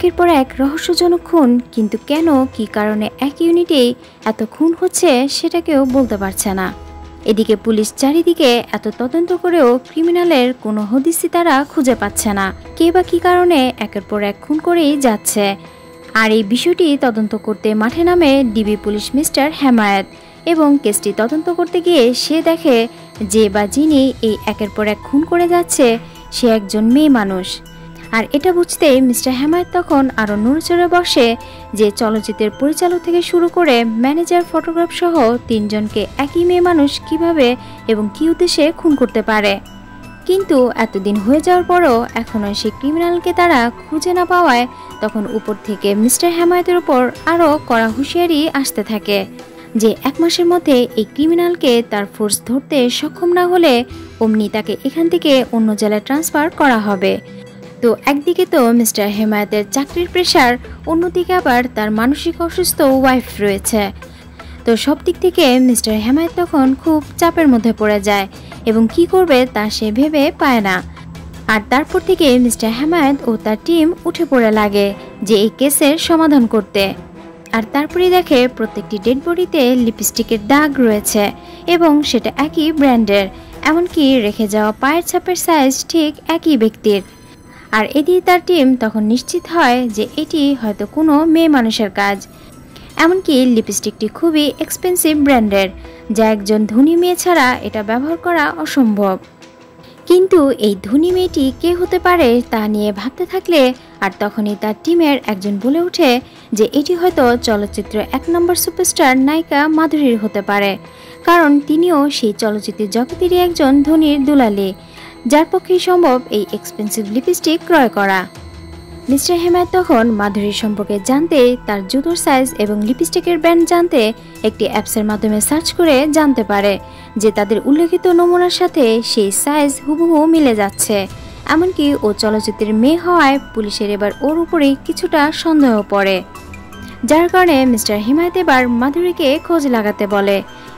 একের পর এক রহস্যজনক খুন, কিন্তু কেন কি কারণে এক ইউনিটেই এত খুন হচ্ছে সেটা কেউ বলতে পারছে না। এদিকে পুলিশ চারিদিকে এত তদন্ত করেও ক্রিমিনালের কোনো হদিসই তারা খুঁজে পাচ্ছে না। কে বা কি কারণে একের পর এক খুন করেই যাচ্ছে। আর এই বিষয়টি তদন্ত করতে মাঠে নামে ডিবি পুলিশ মিস্টার হেমায়েত, এবং কেসটি তদন্ত করতে গিয়ে সে দেখে যে বা যিনি এই একের পর এক খুন করে যাচ্ছে সে একজন মেয়ে মানুষ। আর এটা বুঝতে মিস্টার হেমায়েত তখন আরও নড়েচড়ে বসে যে চলচ্চিত্রের পরিচালক থেকে শুরু করে ম্যানেজার, ফটোগ্রাফ সহ তিনজনকে একই মেয়ে মানুষ কিভাবে এবং কী উদ্দেশ্যে খুন করতে পারে। কিন্তু এতদিন হয়ে যাওয়ার পরও এখনও সেই ক্রিমিনালকে তারা খুঁজে না পাওয়ায় তখন উপর থেকে মিস্টার হেমায়েতের উপর আরও কড়া হুঁশিয়ারি আসতে থাকে যে 1 মাসের মধ্যে এই ক্রিমিনালকে তার ফোর্স ধরতে সক্ষম না হলে অমনি তাকে এখান থেকে অন্য জেলায় ট্রান্সফার করা হবে। তো একদিকে তো মিস্টার হেমায়েতের চাকরির প্রেশার, অন্যদিকে আবার তার মানসিক অসুস্থ ওয়াইফ রয়েছে। তো সব দিক থেকে মিস্টার হেমায়েত তখন খুব চাপের মধ্যে পড়ে যায় এবং কি করবে তা সে ভেবে পায় না। আর তারপর থেকে মিস্টার হেমায়েত ও তার টিম উঠে পড়ে লাগে যে এই কেসের সমাধান করতে। আর তারপরেই দেখে প্রত্যেকটি ডেড বডিতে লিপস্টিকের দাগ রয়েছে এবং সেটা একই ব্র্যান্ডের, এমনকি রেখে যাওয়া পায়ের ছাপের সাইজ ঠিক একই ব্যক্তির। আর এদিকে তার টিম তখন নিশ্চিত হয় যে এটি হয়তো কোনো মেয়ে মানুষের কাজ, এমনকি লিপস্টিকটি খুবই এক্সপেন্সিভ ব্র্যান্ডের, যা একজন ধনী মেয়ে ছাড়া এটা ব্যবহার করা অসম্ভব। কিন্তু এই ধনী মেয়েটি কে হতে পারে তা নিয়ে ভাবতে থাকলে আর তখনই তার টিমের একজন বলে ওঠে যে এটি হয়তো চলচ্চিত্র 1 নম্বর সুপারস্টার নায়িকা মাধুরীর হতে পারে, কারণ তিনিও সেই চলচ্চিত্রের জগতেরই একজন ধনীর দুলালি, যার পক্ষেই সম্ভব এই এক্সপেন্সিভ লিপস্টিক ক্রয় করা। মিস্টার হেমায়েত তখন মাধুরীর সম্পর্কে জানতে, তার জুতোর সাইজ এবং লিপস্টিকের ব্র্যান্ড জানতে একটি অ্যাপসের মাধ্যমে সার্চ করে জানতে পারে যে তাদের উল্লেখিত নমুনার সাথে সেই সাইজ হুবহু মিলে যাচ্ছে। এমনকি ও চলচ্চিত্রের মেয়ে হওয়ায় পুলিশের এবার ওর উপরেই কিছুটা সন্দেহ পড়ে, যার কারণে মিস্টার হেমায়েত এবার মাধুরীকে খোঁজ লাগাতে বলে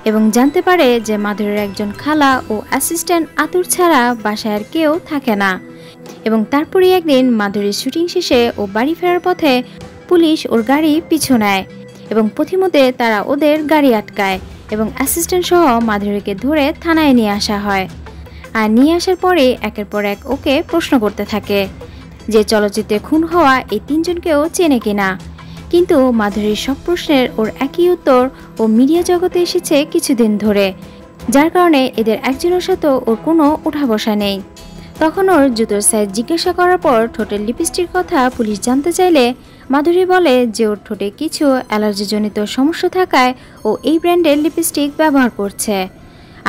এবং জানতে পারে যে মাধুরীর একজন খালা ও অ্যাসিস্ট্যান্ট আতুর ছাড়া বাসায় আর কেউ থাকে না। এবং তারপরে একদিন মাধুরীর শুটিং শেষে ও বাড়ি ফেরার পথে পুলিশ ওর গাড়ি পিছু নেয় এবং পথিমধ্যে তারা ওদের গাড়ি আটকায় এবং অ্যাসিস্ট্যান্ট সহ মাধুরীকে ধরে থানায় নিয়ে আসা হয়। আর নিয়ে আসার পরে একের পর এক ওকে প্রশ্ন করতে থাকে যে চলচ্চিত্রে খুন হওয়া এই 3 জনকেও চেনে কিনা। কিন্তু মাধুরীর সব প্রশ্নের ওর একই উত্তর, ও মিডিয়া জগতে এসেছে কিছুদিন ধরে, যার কারণে এদের একজনের সাথে ওর কোনো উঠা বসা নেই। তখন ওর জুতোর সাইজ জিজ্ঞাসা করার পর ঠোঁটের লিপস্টিক কথা পুলিশ জানতে চাইলে মাধুরী বলে যে ওর ঠোঁটে কিছু অ্যালার্জিজনিত সমস্যা থাকায় ও এই ব্র্যান্ডের লিপস্টিক ব্যবহার করছে।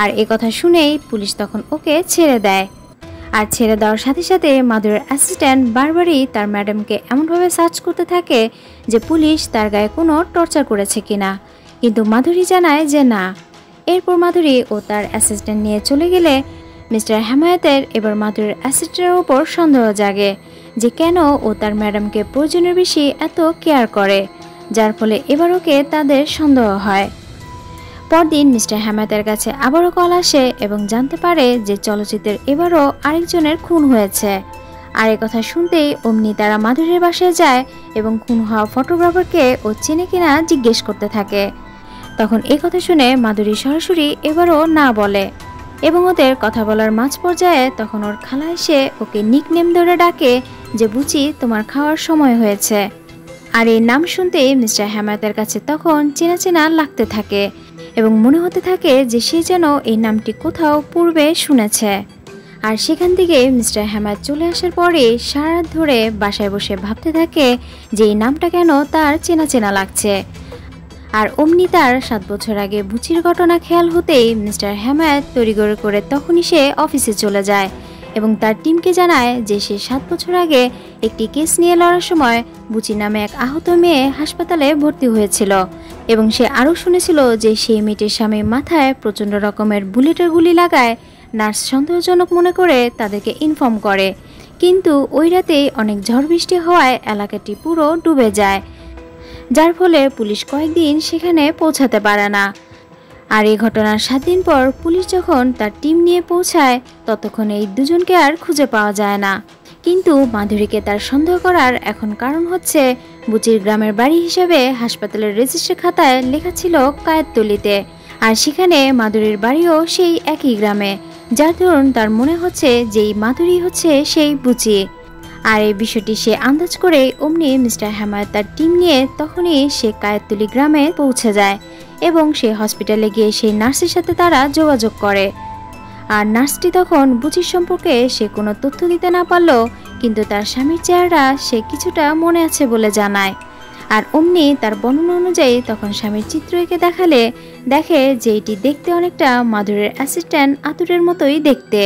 আর এ কথা শুনেই পুলিশ তখন ওকে ছেড়ে দেয়। আর ছেড়ে দেওয়ার সাথে সাথে মাধুরীর অ্যাসিস্ট্যান্ট বারবারই তার ম্যাডামকে এমনভাবে সার্চ করতে থাকে যে পুলিশ তার গায়ে কোনো টর্চার করেছে কিনা, কিন্তু মাধুরী জানায় যে না। এরপর মাধুরী ও তার অ্যাসিস্ট্যান্ট নিয়ে চলে গেলে মিস্টার হেমায়েতের এবার মাধুরীর অ্যাসিস্ট্যান্টের উপর সন্দেহ জাগে যে কেন ও তার ম্যাডামকে প্রয়োজনের বেশি এত কেয়ার করে, যার ফলে এবার ওকে তাদের সন্দেহ হয়। পরদিন মিস্টার হেমায়েতের কাছে আবারও কল আসে এবং জানতে পারে যে চলচ্চিত্রের এবারও আরেকজনের খুন হয়েছে। আর এ কথা শুনতেই অমনি তারা মাধুরীর বাসায় যায় এবং খুন হওয়া ফটোগ্রাফারকে ও চেনে কিনা জিজ্ঞেস করতে থাকে। তখন এই কথা শুনে মাধুরী সরাসরি এবারও না বলে এবং ওদের কথা বলার মাঝ পর্যায়ে তখন ওর খালা এসে ওকে নিকনেম ধরে ডাকে যে বুচি, তোমার খাওয়ার সময় হয়েছে। আর এই নাম শুনতেই মিস্টার হেমায়েতের কাছে তখন চেনা চেনা লাগতে থাকে এবং মনে হতে থাকে যে সে যেন এই নামটি কোথাও পূর্বে শুনেছে। আর সেখান থেকে মিস্টার হেমায়েত চলে আসার পরে সারা রাত ধরে বাসায় বসে ভাবতে থাকে যে এই নামটা কেন তার চেনা চেনা লাগছে। আর অমনি তার 7 বছর আগে বুচির ঘটনা খেয়াল হতেই মিস্টার হেমায়েত তড়িঘড়ি করে তখনই সে অফিসে চলে যায় এবং তার টিমকে জানায় যে সে 7 বছর আগে একটি কেস নিয়ে লড়ার সময় বুচি নামে এক আহত মেয়ে হাসপাতালে ভর্তি হয়েছিল এবং সে আরও শুনেছিল যে সেই মেয়েটির স্বামী মাথায় প্রচণ্ড রকমের বুলেটের গুলি লাগায়। নার্স সন্দেহজনক মনে করে তাদেরকে ইনফর্ম করে, কিন্তু ওই রাতেই অনেক ঝড় বৃষ্টি হওয়ায় এলাকাটি পুরো ডুবে যায়, যার ফলে পুলিশ কয়েকদিন সেখানে পৌঁছাতে পারে না। আর এই ঘটনার 7 দিন পর পুলিশ যখন তার টিম নিয়ে পৌঁছায় ততক্ষণ এই দুজনকে আর খুঁজে পাওয়া যায় না। কিন্তু মাধুরীকে তার সন্দেহ করার এখন কারণ হচ্ছে বুচির গ্রামের বাড়ি হিসেবে হাসপাতালের রেজিস্ট্রি খাতায় লেখা ছিল কায়েততলিতে, আর সেখানে মাধুরীর বাড়িও সেই একই গ্রামে, যার দরুন তার মনে হচ্ছে যে মাধুরী হচ্ছে সেই বুচি। আর এই বিষয়টি সে আন্দাজ করে অমনি মিস্টার হেমায়েত তার টিম নিয়ে তখনই সে কায়েততলি গ্রামে পৌঁছে যায় এবং সে হসপিটালে গিয়ে সেই নার্সের সাথে তারা যোগাযোগ করে। আর নার্সটি তখন বুচির সম্পর্কে সে কোনো তথ্য দিতে না পারলেও কিন্তু তার স্বামীর চেহারা সে কিছুটা মনে আছে বলে জানায়। আর অমনি তার বর্ণনা অনুযায়ী তখন স্বামীর চিত্র এঁকে দেখালে দেখে যে এটি দেখতে অনেকটা মাধুরীর অ্যাসিস্ট্যান্ট আতুরের মতোই দেখতে।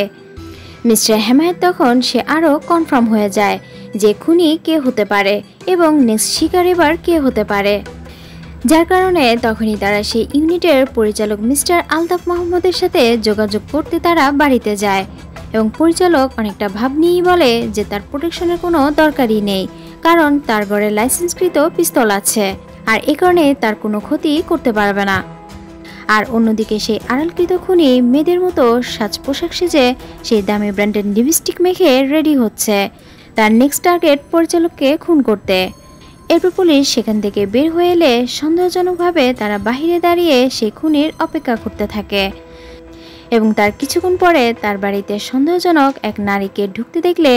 মিস্টার হেমায়েত তখন সে আরও কনফার্ম হয়ে যায় যে খুনি কে হতে পারে এবং নেক্সট শিকার এবার কে হতে পারে, যার কারণে তখনই তারা সেই ইউনিটের পরিচালক মিস্টার আলতাফ মাহমুদের সাথে যোগাযোগ করতে তারা বাড়িতে যায় এবং পরিচালক অনেকটা ভাব নিয়েই বলে যে তার প্রোটেকশনের কোনো দরকারই নেই, কারণ তার ঘরে লাইসেন্সকৃত পিস্তল আছে আর এ কারণে তার কোনো ক্ষতি করতে পারবে না। আর অন্যদিকে সেই আড়ালকৃত খুনি মেয়েদের মতো সাজ পোশাক সেজে সেই দামি ব্র্যান্ডেড লিপস্টিক মেখে রেডি হচ্ছে তার নেক্সট টার্গেট পরিচালককে খুন করতে। এরপর পুলিশ সেখান থেকে বের হয়ে এলে সন্দেহজনকভাবে তারা বাহিরে দাঁড়িয়ে সেই খুনির অপেক্ষা করতে থাকে এবং তার কিছুক্ষণ পরে তার বাড়িতে সন্দেহজনক এক নারীকে ঢুকতে দেখলে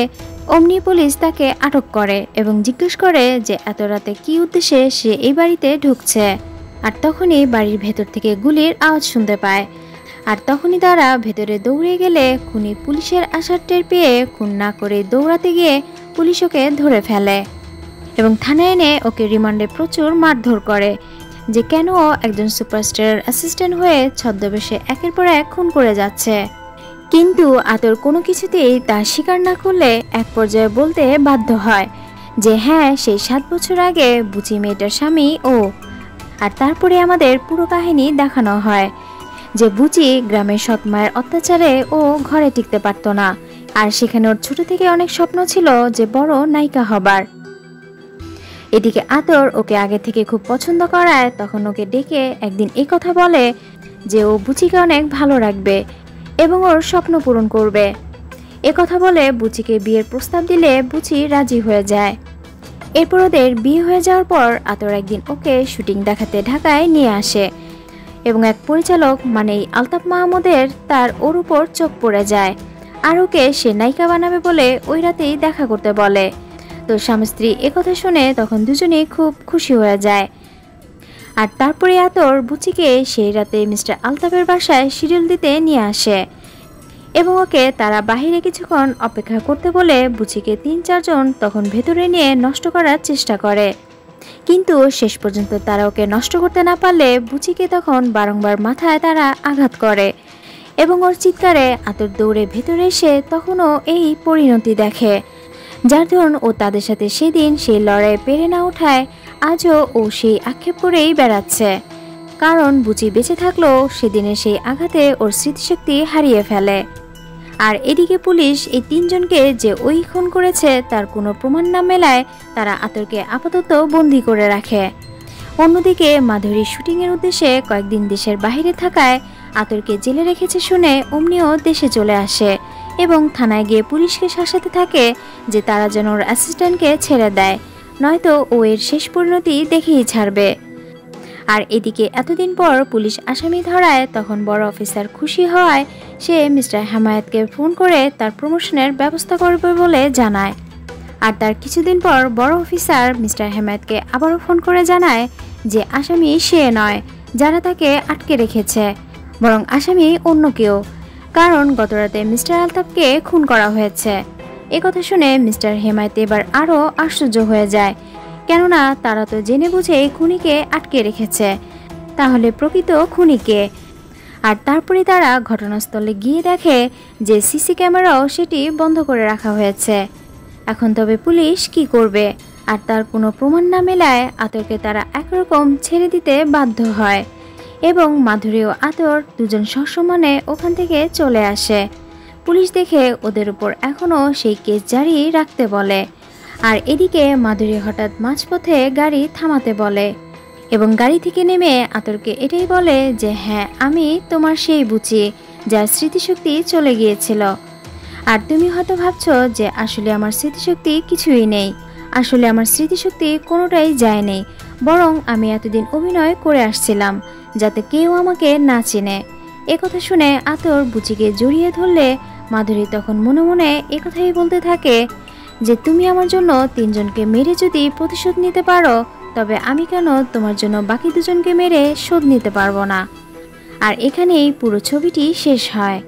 অমনি পুলিশ তাকে আটক করে এবং জিজ্ঞেস করে যে এত রাতে কি উদ্দেশ্যে সে এই বাড়িতে ঢুকছে। আর তখনই বাড়ির ভেতর থেকে গুলির আওয়াজ শুনতে পায় আর তখনই তারা ভেতরে দৌড়ে গেলে খুনি পুলিশের আসার টের পেয়ে খুন না করে দৌড়াতে গিয়ে পুলিশ ওকে ধরে ফেলে এবং থানায় এনে ওকে রিমান্ডে প্রচুর মারধর করে যে কেন ও একজন সুপারস্টারের অ্যাসিস্ট্যান্ট হয়ে ছদ্মবেশে একের পর এক খুন করে যাচ্ছে। কিন্তু আতর কোনো কিছুতেই তা স্বীকার না করলে এক পর্যায়ে বলতে বাধ্য হয় যে হ্যাঁ সেই 7 বছর আগে বুচি মেয়েটার স্বামী ও। আর তারপরে আমাদের পুরো কাহিনী দেখানো হয় যে বুচি গ্রামের সৎ মায়ের অত্যাচারে ও ঘরে টিকতে পারত না, আর সেখানে ওর ছোট থেকে অনেক স্বপ্ন ছিল যে বড় নায়িকা হবার। এদিকে আতর ওকে আগে থেকে খুব পছন্দ করায় তখন ওকে ডেকে একদিন এই কথা বলে যে ও বুচিকে অনেক ভালো রাখবে এবং ওর স্বপ্ন পূরণ করবে। এ কথা বলে বুচিকে বিয়ের প্রস্তাব দিলে বুচি রাজি হয়ে যায়। এরপর ওদের বিয়ে হয়ে যাওয়ার পর আতর একদিন ওকে শুটিং দেখাতে ঢাকায় নিয়ে আসে এবং এক পরিচালক মানে আলতাফ মাহমুদের তার ওর উপর চোখ পড়ে যায় আর ওকে সে নায়িকা বানাবে বলে ওই রাতেই দেখা করতে বলে। তো স্বামী স্ত্রী একথা শুনে তখন দুজনেই খুব খুশি হয়ে যায়। আর তারপরে আতর বুচিকে সেই রাতে মিস্টার আলতাফের বাসায় শিডিউল দিতে নিয়ে আসে এবং ওকে তারা বাহিরে কিছুক্ষণ অপেক্ষা করতে বলে বুচিকে 3-4 জন তখন ভেতরে নিয়ে নষ্ট করার চেষ্টা করে, কিন্তু শেষ পর্যন্ত তারা ওকে নষ্ট করতে না পারলে বুচিকে তখন বারংবার মাথায় তারা আঘাত করে এবং ওর চিৎকারে আতর দৌড়ে ভেতরে এসে তখনও এই পরিণতি দেখে, যার ধরুন ও তাদের সাথে সেদিন সেই লড়াই পেরে না ওঠায় আজও ও সেই আক্ষেপ করেই বেড়াচ্ছে, কারণ বুচি বেঁচে থাকলেও সেদিনের সেই আঘাতে ওর স্মৃতিশক্তি হারিয়ে ফেলে। আর এদিকে পুলিশ এই 3 জনকে যে ওই খুন করেছে তার কোনো প্রমাণ না মেলায় তারা আতরকে আপাতত বন্দি করে রাখে। অন্যদিকে মাধুরী শুটিংয়ের উদ্দেশ্যে কয়েকদিন দেশের বাইরে থাকায় আতরকে জেলে রেখেছে শুনে অমনিও দেশে চলে আসে এবং থানায় গিয়ে পুলিশকে শাসাতে থাকে যে তারা যেন ওর অ্যাসিস্ট্যান্টকে ছেড়ে দেয়, নয়তো ও এর শেষ পরিণতি দেখেই ছাড়বে। আর এদিকে এতদিন পর পুলিশ আসামি ধরায় তখন বড় অফিসার খুশি হওয়ায় সে মিস্টার হেমায়েতকে ফোন করে তার প্রমোশনের ব্যবস্থা করবে বলে জানায়। আর তার কিছুদিন পর বড় অফিসার মিস্টার হেমায়েতকে আবারও ফোন করে জানায় যে আসামি সে নয় যারা তাকে আটকে রেখেছে, বরং আসামি অন্য কেউ, কারণ গতরাতে মিস্টার আলতাফকে খুন করা হয়েছে। একথা শুনে মিস্টার হেমায়েত এবার আরও আশ্চর্য হয়ে যায়, কেননা তারা তো জেনে বুঝে খুনিকে আটকে রেখেছে, তাহলে প্রকৃত খুনিকে। আর তারপরে তারা ঘটনাস্থলে গিয়ে দেখে যে সিসি ক্যামেরাও সেটি বন্ধ করে রাখা হয়েছে। এখন তবে পুলিশ কি করবে? আর তার কোনো প্রমাণ না মেলায় আতরকে তারা একরকম ছেড়ে দিতে বাধ্য হয় এবং মাধুরী ও আতর দুজন সসম্মানে ওখান থেকে চলে আসে। পুলিশ দেখে ওদের উপর এখনও সেই কেস জারি রাখতে বলে। আর এদিকে মাধুরী হঠাৎ মাঝপথে গাড়ি থামাতে বলে এবং গাড়ি থেকে নেমে আতরকে এটাই বলে যে হ্যাঁ আমি তোমার সেই বুচি যার স্মৃতিশক্তি চলে গিয়েছিল। আর তুমি হয়তো ভাবছো যে আসলে আমার স্মৃতিশক্তি কিছুই নেই। আসলে আমার স্মৃতিশক্তি কোনোটাই যায় নেই, বরং আমি এতদিন অভিনয় করে আসছিলাম যাতে কেউ আমাকে না চেনে। একথা শুনে আতর বুচিকে জড়িয়ে ধরলে মাধুরী তখন মনে মনে একথাই বলতে থাকে যে তুমি আমার জন্য তিনজনকে মেরে যদি প্রতিশোধ নিতে পারো, তবে আমি কেন তোমার জন্য বাকি দুজনকে মেরে শোধ নিতে পারবো না। আর এখানেই পুরো ছবিটি শেষ হয়।